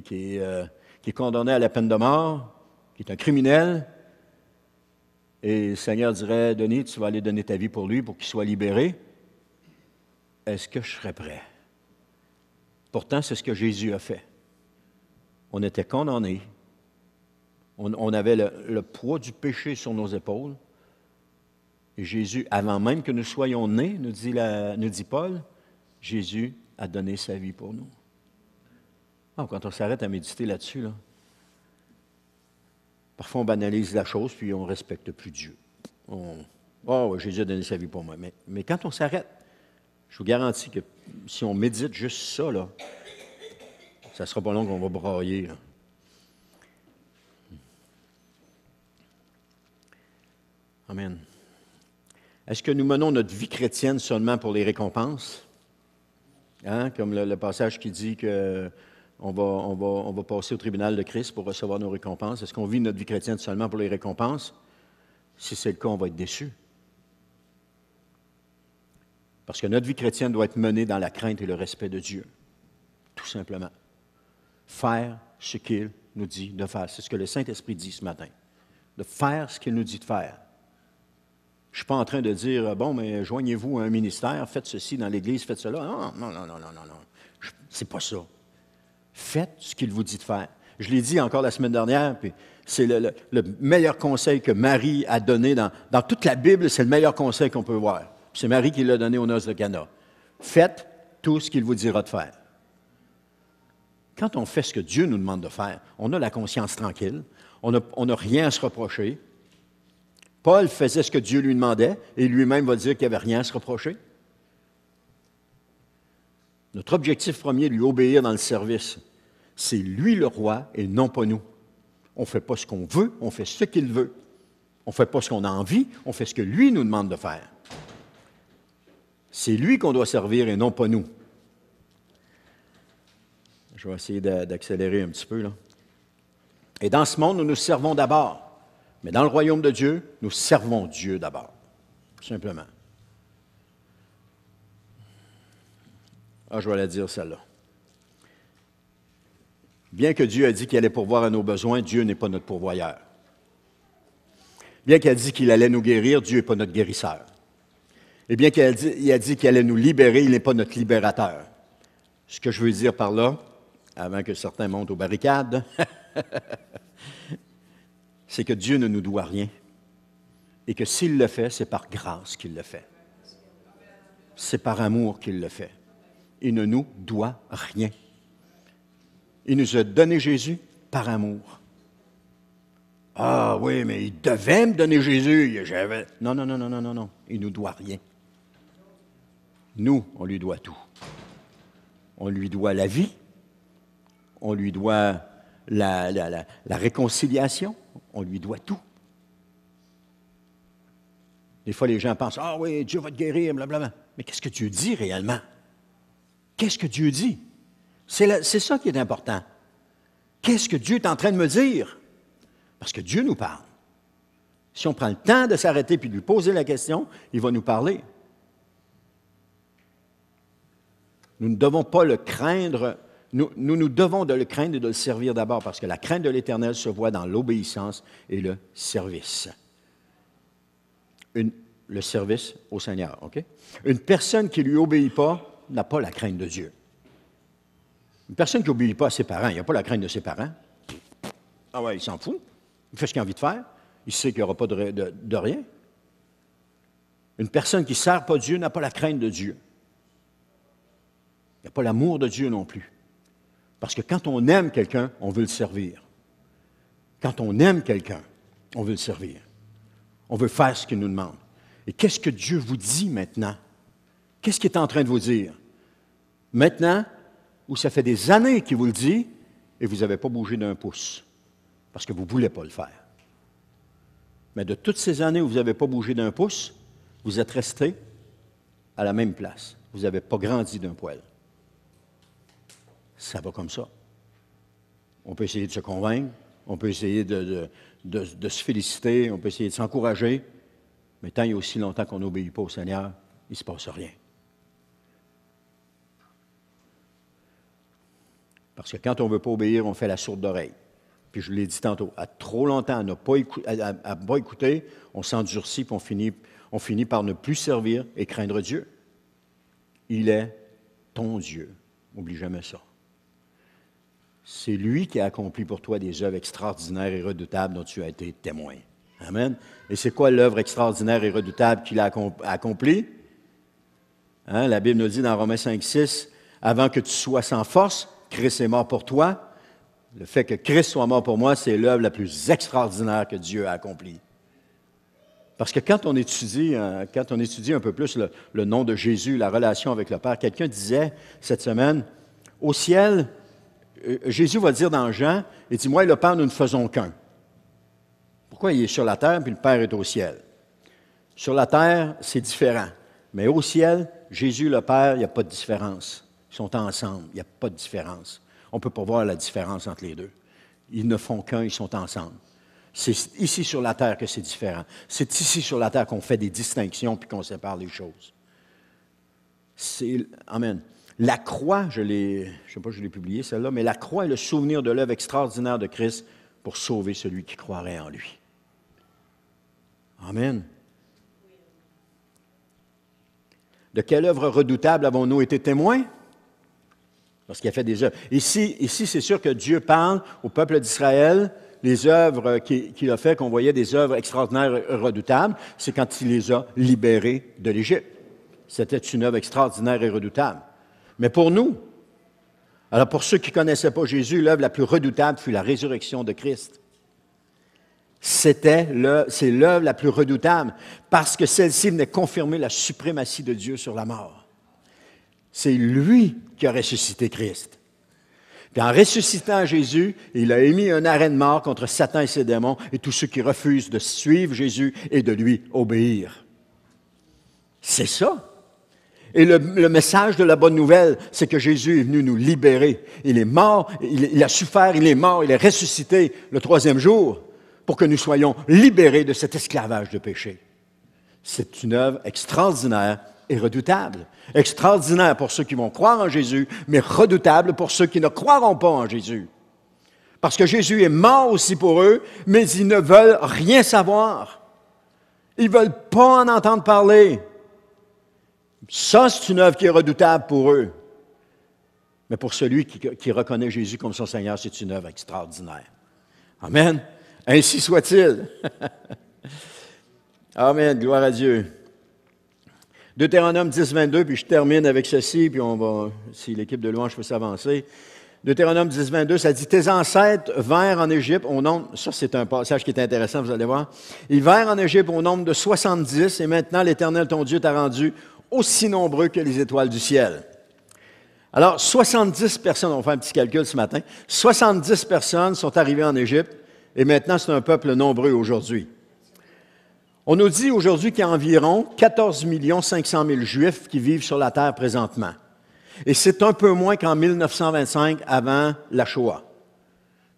est condamné à la peine de mort, qui est un criminel, et le Seigneur dirait, Denis, tu vas aller donner ta vie pour lui, pour qu'il soit libéré. Est-ce que je serais prêt? Pourtant, c'est ce que Jésus a fait. On était condamnés. On avait le poids du péché sur nos épaules. Et Jésus, avant même que nous soyons nés, nous dit Paul, Jésus a donné sa vie pour nous. Oh, quand on s'arrête à méditer là-dessus, là, parfois on banalise la chose, puis on ne respecte plus Dieu. Oh, Jésus a donné sa vie pour moi. Mais quand on s'arrête, je vous garantis que si on médite juste ça, là, ça ne sera pas long qu'on va brailler. Là. Amen. Est-ce que nous menons notre vie chrétienne seulement pour les récompenses? Hein? Comme le passage qui dit qu'on va passer au tribunal de Christ pour recevoir nos récompenses. Est-ce qu'on vit notre vie chrétienne seulement pour les récompenses? Si c'est le cas, on va être déçus. Parce que notre vie chrétienne doit être menée dans la crainte et le respect de Dieu. Tout simplement. Faire ce qu'il nous dit de faire. C'est ce que le Saint-Esprit dit ce matin. De faire ce qu'il nous dit de faire. Je ne suis pas en train de dire, bon, mais joignez-vous à un ministère, faites ceci dans l'Église, faites cela. Non. C'est pas ça. Faites ce qu'il vous dit de faire. Je l'ai dit encore la semaine dernière, puis c'est le meilleur conseil que Marie a donné dans toute la Bible, c'est le meilleur conseil qu'on peut voir. C'est Marie qui l'a donné aux noces de Cana. Faites tout ce qu'il vous dira de faire. Quand on fait ce que Dieu nous demande de faire, on a la conscience tranquille, on n'a rien à se reprocher. Paul faisait ce que Dieu lui demandait et lui-même va dire qu'il n'y avait rien à se reprocher. Notre objectif premier, lui obéir dans le service, c'est lui le roi et non pas nous. On ne fait pas ce qu'on veut, on fait ce qu'il veut. On ne fait pas ce qu'on a envie, on fait ce que lui nous demande de faire. C'est lui qu'on doit servir et non pas nous. Je vais essayer d'accélérer un petit peu, là. Et dans ce monde, nous nous servons d'abord. Mais dans le royaume de Dieu, nous servons Dieu d'abord. Tout simplement. Je vais la dire celle-là. Bien que Dieu a dit qu'il allait pourvoir à nos besoins, Dieu n'est pas notre pourvoyeur. Bien qu'il a dit qu'il allait nous guérir, Dieu n'est pas notre guérisseur. Et bien qu'il a dit qu'il allait nous libérer, il n'est pas notre libérateur. Ce que je veux dire par là, avant que certains montent aux barricades, c'est que Dieu ne nous doit rien et que s'il le fait, c'est par grâce qu'il le fait. C'est par amour qu'il le fait. Il ne nous doit rien. Il nous a donné Jésus par amour. Ah oui, mais il devait me donner Jésus. Non. Il ne nous doit rien. Nous, on lui doit tout. On lui doit la vie. On lui doit la réconciliation. On lui doit tout. Des fois, les gens pensent, ah oui, Dieu va te guérir, blablabla. Mais qu'est-ce que Dieu dit réellement? Qu'est-ce que Dieu dit? C'est ça qui est important. Qu'est-ce que Dieu est en train de me dire? Parce que Dieu nous parle. Si on prend le temps de s'arrêter et de lui poser la question, il va nous parler. Nous ne devons pas le craindre. Nous devons de le craindre et de le servir d'abord, parce que la crainte de l'Éternel se voit dans l'obéissance et le service. Le service au Seigneur, OK? Une personne qui ne lui obéit pas n'a pas la crainte de Dieu. Une personne qui n'obéit pas à ses parents, il n'a pas la crainte de ses parents. Ah ouais, il s'en fout. Il fait ce qu'il a envie de faire. Il sait qu'il n'y aura pas de rien. Une personne qui ne sert pas Dieu n'a pas la crainte de Dieu. Il n'y a pas l'amour de Dieu non plus. Parce que quand on aime quelqu'un, on veut le servir. Quand on aime quelqu'un, on veut le servir. On veut faire ce qu'il nous demande. Et qu'est-ce que Dieu vous dit maintenant? Qu'est-ce qu'il est en train de vous dire? Maintenant, où ça fait des années qu'il vous le dit, et vous n'avez pas bougé d'un pouce, parce que vous ne voulez pas le faire. Mais de toutes ces années où vous n'avez pas bougé d'un pouce, vous êtes resté à la même place. Vous n'avez pas grandi d'un poil. Ça va comme ça. On peut essayer de se convaincre, on peut essayer de se féliciter, on peut essayer de s'encourager, Mais tant il y a aussi longtemps qu'on n'obéit pas au Seigneur, il ne se passe rien. Parce que quand on ne veut pas obéir, on fait la sourde oreille. Puis je l'ai dit tantôt, à trop longtemps à ne pas écouter, on s'endurcit et on finit par ne plus servir et craindre Dieu. Il est ton Dieu. N'oublie jamais ça. C'est lui qui a accompli pour toi des œuvres extraordinaires et redoutables dont tu as été témoin. Amen. Et c'est quoi l'œuvre extraordinaire et redoutable qu'il a accomplie? Hein? La Bible nous dit dans Romains 5, 6, « Avant que tu sois sans force, Christ est mort pour toi. » Le fait que Christ soit mort pour moi, c'est l'œuvre la plus extraordinaire que Dieu a accomplie. Parce que quand on étudie un peu plus le nom de Jésus, la relation avec le Père, quelqu'un disait cette semaine, au ciel, Jésus va dire dans Jean, il dit, moi et le Père, nous ne faisons qu'un. Pourquoi il est sur la terre puis le Père est au ciel? Sur la terre, c'est différent. Mais au ciel, Jésus et le Père, il n'y a pas de différence. Ils sont ensemble, il n'y a pas de différence. On ne peut pas voir la différence entre les deux. Ils ne font qu'un, ils sont ensemble. C'est ici sur la terre que c'est différent. C'est ici sur la terre qu'on fait des distinctions puis qu'on sépare les choses. Amen. La croix, je ne sais pas si je l'ai publié celle-là, mais la croix est le souvenir de l'œuvre extraordinaire de Christ pour sauver celui qui croirait en lui. Amen. De quelle œuvre redoutable avons-nous été témoins? Parce qu'il a fait des œuvres. Ici, c'est sûr que Dieu parle au peuple d'Israël. Les œuvres qu'il a fait, qu'on voyait des œuvres extraordinaires et redoutables, c'est quand il les a libérés de l'Égypte. C'était une œuvre extraordinaire et redoutable. Mais pour nous, alors pour ceux qui ne connaissaient pas Jésus, l'œuvre la plus redoutable fut la résurrection de Christ. C'est l'œuvre la plus redoutable parce que celle-ci venait confirmer la suprématie de Dieu sur la mort. C'est lui qui a ressuscité Christ. Puis en ressuscitant Jésus, il a émis un arrêt de mort contre Satan et ses démons et tous ceux qui refusent de suivre Jésus et de lui obéir. C'est ça. Et le message de la bonne nouvelle, c'est que Jésus est venu nous libérer. Il est mort, il a souffert, il est mort, il est ressuscité le 3e jour pour que nous soyons libérés de cet esclavage de péché. C'est une œuvre extraordinaire et redoutable. Extraordinaire pour ceux qui vont croire en Jésus, mais redoutable pour ceux qui ne croiront pas en Jésus. Parce que Jésus est mort aussi pour eux, mais ils ne veulent rien savoir. Ils ne veulent pas en entendre parler. Ça, c'est une œuvre qui est redoutable pour eux. Mais pour celui qui reconnaît Jésus comme son Seigneur, c'est une œuvre extraordinaire. Amen. Ainsi soit-il. Amen. Gloire à Dieu. Deutéronome 10, 22, puis je termine avec ceci, puis on va, si l'équipe de louange peut s'avancer. Deutéronome 10, 22, ça dit « Tes ancêtres vinrent en Égypte au nombre... » Ça, c'est un passage qui est intéressant, vous allez voir. « Ils vinrent en Égypte au nombre de 70, et maintenant l'Éternel, ton Dieu, t'a rendu aussi nombreux que les étoiles du ciel. » Alors, 70 personnes, on va faire un petit calcul ce matin, 70 personnes sont arrivées en Égypte, et maintenant c'est un peuple nombreux aujourd'hui. On nous dit aujourd'hui qu'il y a environ 14 500 000 Juifs qui vivent sur la terre présentement. Et c'est un peu moins qu'en 1925, avant la Shoah.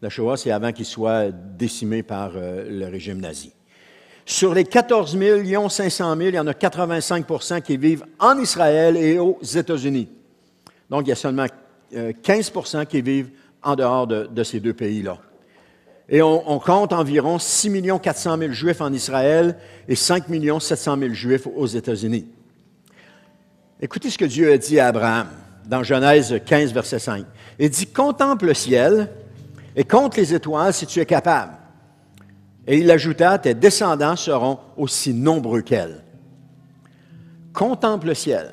La Shoah, c'est avant qu'il soit décimé par le régime nazi. Sur les 14 500 000, il y en a 85 % qui vivent en Israël et aux États-Unis. Donc, il y a seulement 15 % qui vivent en dehors de ces deux pays-là. Et on compte environ 6 400 000 Juifs en Israël et 5 700 000 Juifs aux États-Unis. Écoutez ce que Dieu a dit à Abraham dans Genèse 15, verset 5. Il dit, « Contemple le ciel et compte les étoiles si tu es capable. » Et il ajouta, « Tes descendants seront aussi nombreux qu'elles. » Contemple le ciel.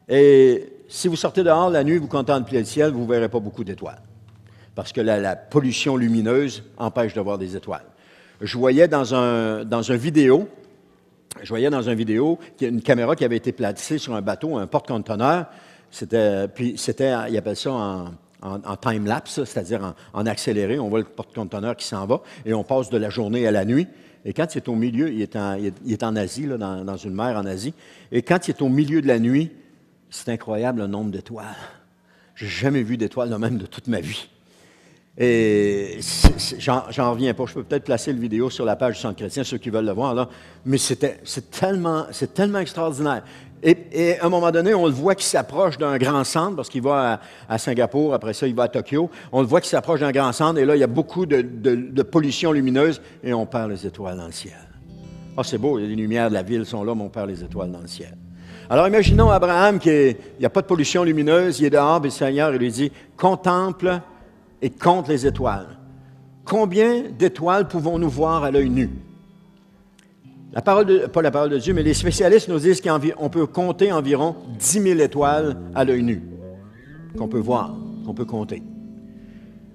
Et si vous sortez dehors la nuit, vous contemplez le ciel, vous ne verrez pas beaucoup d'étoiles. Parce que la pollution lumineuse empêche de voir des étoiles. Je voyais dans un vidéo qu'il y a une caméra qui avait été placée sur un bateau, un porte-conteneur. Ils appellent ça en time-lapse, c'est-à-dire en accéléré. On voit le porte-conteneur qui s'en va et on passe de la journée à la nuit. Et quand il est au milieu, il est en Asie, là, dans une mer en Asie. Et quand il est au milieu de la nuit, c'est incroyable le nombre d'étoiles. Je n'ai jamais vu d'étoiles de même de toute ma vie. Et j'en reviens pas. Je peux peut-être placer le vidéo sur la page du Centre chrétien, ceux qui veulent le voir, là. Mais c'est tellement extraordinaire. Et à un moment donné, on le voit qui s'approche d'un grand centre, parce qu'il va à Singapour, après ça, il va à Tokyo. On le voit qui s'approche d'un grand centre, et là, il y a beaucoup de pollution lumineuse, et on perd les étoiles dans le ciel. Ah, c'est beau, les lumières de la ville sont là, mais on perd les étoiles dans le ciel. Alors, imaginons Abraham, il n'y a pas de pollution lumineuse, il est dehors, et le Seigneur, il lui dit, contemple et compte les étoiles. Combien d'étoiles pouvons-nous voir à l'œil nu? Pas la parole de Dieu, mais les spécialistes nous disent qu'on peut compter environ 10 000 étoiles à l'œil nu, qu'on peut voir, qu'on peut compter.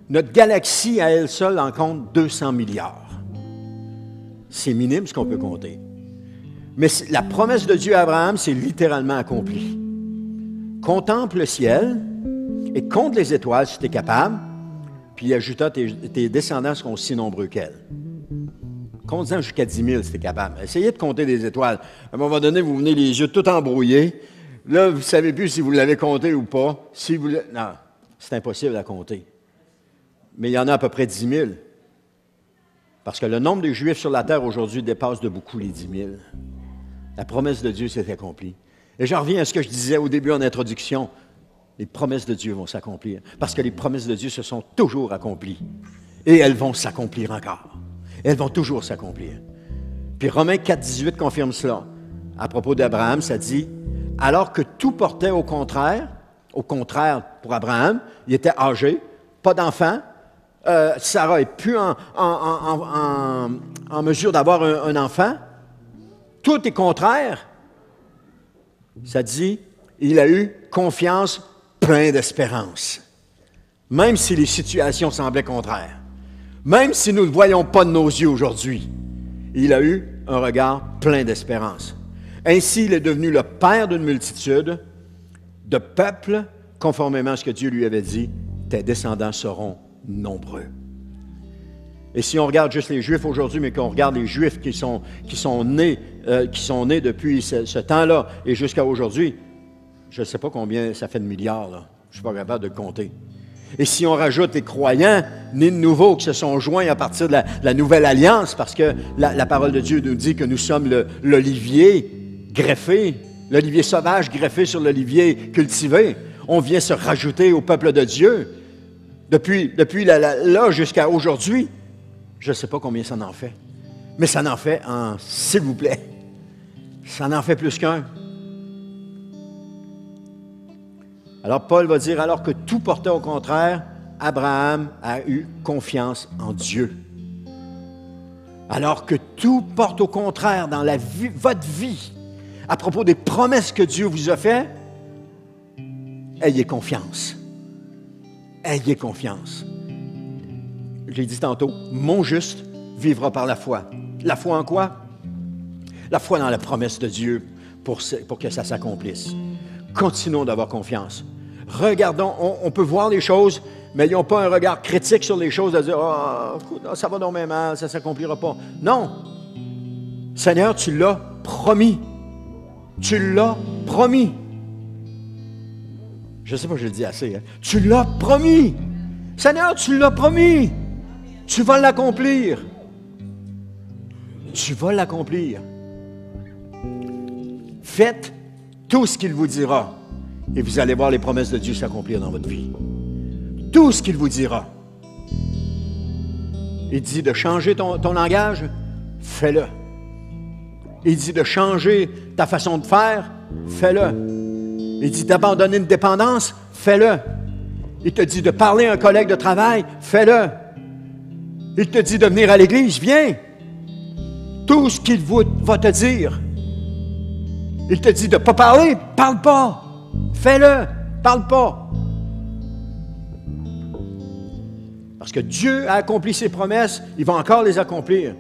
Notre galaxie, à elle seule, en compte 200 milliards. C'est minime ce qu'on peut compter. Mais la promesse de Dieu à Abraham, c'est littéralement accompli. Contemple le ciel et compte les étoiles si tu es capable, puis il ajouta, tes descendants seront aussi nombreux qu'elles. Compte-en jusqu'à 10 000 si tu es capable. Essayez de compter des étoiles. À un moment donné, vous venez les yeux tout embrouillés. Là, vous ne savez plus si vous l'avez compté ou pas. Non, c'est impossible à compter. Mais il y en a à peu près 10 000. Parce que le nombre de Juifs sur la terre aujourd'hui dépasse de beaucoup les 10 000. La promesse de Dieu s'est accomplie. Et j'en reviens à ce que je disais au début en introduction. Les promesses de Dieu vont s'accomplir. Parce que les promesses de Dieu se sont toujours accomplies. Et elles vont s'accomplir encore. Elles vont toujours s'accomplir. Puis Romains 4, 18 confirme cela. À propos d'Abraham, ça dit, alors que tout portait au contraire pour Abraham, il était âgé, pas d'enfant, Sarah n'est plus en mesure d'avoir un enfant, tout est contraire. Ça dit, il a eu confiance, plein d'espérance. Même si les situations semblaient contraires. Même si nous ne voyons pas de nos yeux aujourd'hui, il a eu un regard plein d'espérance. Ainsi, il est devenu le père d'une multitude de peuples, conformément à ce que Dieu lui avait dit, tes descendants seront nombreux. Et si on regarde juste les Juifs aujourd'hui, mais qu'on regarde les Juifs qui sont nés depuis ce temps-là et jusqu'à aujourd'hui, je ne sais pas combien ça fait de milliards, là. Je ne suis pas capable de le compter. Et si on rajoute les croyants nés de nouveau qui se sont joints à partir de la nouvelle alliance, parce que la parole de Dieu nous dit que nous sommes l'olivier greffé, l'olivier sauvage greffé sur l'olivier cultivé, on vient se rajouter au peuple de Dieu. Depuis là jusqu'à aujourd'hui, je ne sais pas combien ça en fait, mais ça en fait s'il vous plaît, ça en fait plus qu'un. Alors Paul va dire, alors que tout portait au contraire, Abraham a eu confiance en Dieu. Alors que tout porte au contraire dans votre vie, à propos des promesses que Dieu vous a faites, ayez confiance. Ayez confiance. Je l'ai dit tantôt, mon juste vivra par la foi. La foi en quoi? La foi dans la promesse de Dieu pour que ça s'accomplisse. Continuons d'avoir confiance. Regardons, on peut voir les choses, mais ils n'ont pas un regard critique sur les choses, de dire « Ah, ça va donc même mal, ça ne s'accomplira pas. » Non. Seigneur, tu l'as promis. Tu l'as promis. Je ne sais pas si je le dis assez. Hein? Tu l'as promis. Seigneur, tu l'as promis. Tu vas l'accomplir. Tu vas l'accomplir. Faites tout ce qu'il vous dira. Et vous allez voir les promesses de Dieu s'accomplir dans votre vie. Tout ce qu'il vous dira. Il dit de changer ton langage, fais-le. Il dit de changer ta façon de faire, fais-le. Il dit d'abandonner une dépendance, fais-le. Il te dit de parler à un collègue de travail, fais-le. Il te dit de venir à l'église, viens. Tout ce qu'il va te dire. Il te dit de ne pas parler, parle pas. Fais-le, parle pas. Parce que Dieu a accompli ses promesses, il va encore les accomplir.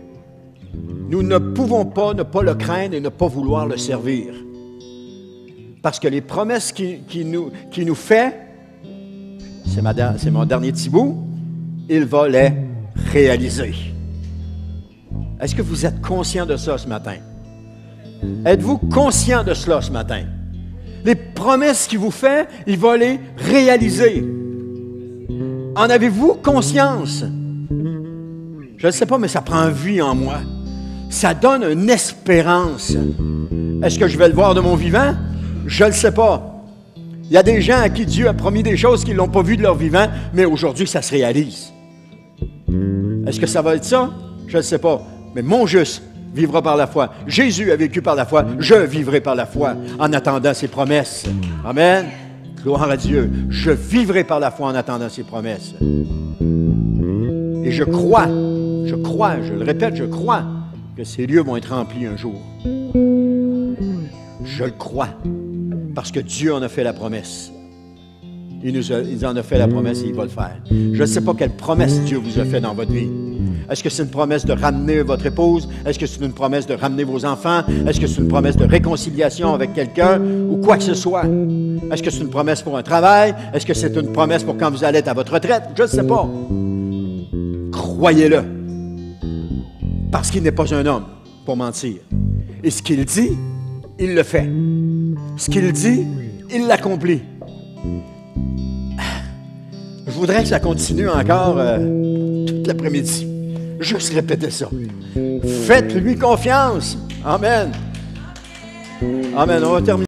Nous ne pouvons pas ne pas le craindre et ne pas vouloir le servir. Parce que les promesses qu'il nous fait, c'est mon dernier petit bout, il va les réaliser. Est-ce que vous êtes conscient de ça ce matin? Êtes-vous conscient de cela ce matin? Les promesses qu'il vous fait, il va les réaliser. En avez-vous conscience? Je ne sais pas, mais ça prend vie en moi. Ça donne une espérance. Est-ce que je vais le voir de mon vivant? Je ne le sais pas. Il y a des gens à qui Dieu a promis des choses qu'ils n'ont pas vues de leur vivant, mais aujourd'hui, ça se réalise. Est-ce que ça va être ça? Je ne sais pas. Mais mon juste vivra par la foi. Jésus a vécu par la foi. Je vivrai par la foi en attendant ses promesses. Amen. Gloire à Dieu. Je vivrai par la foi en attendant ses promesses. Et je crois, je le répète, je crois que ces lieux vont être remplis un jour. Je le crois. Parce que Dieu en a fait la promesse. Il en a fait la promesse et il va le faire. Je ne sais pas quelle promesse Dieu vous a fait dans votre vie. Est-ce que c'est une promesse de ramener votre épouse? Est-ce que c'est une promesse de ramener vos enfants? Est-ce que c'est une promesse de réconciliation avec quelqu'un? Ou quoi que ce soit? Est-ce que c'est une promesse pour un travail? Est-ce que c'est une promesse pour quand vous allez être à votre retraite? Je ne sais pas. Croyez-le. Parce qu'il n'est pas un homme pour mentir. Et ce qu'il dit, il le fait. Ce qu'il dit, il l'accomplit. Je voudrais que ça continue encore toute l'après-midi. Juste répéter ça. Faites-lui confiance. Amen. Amen. On va terminer.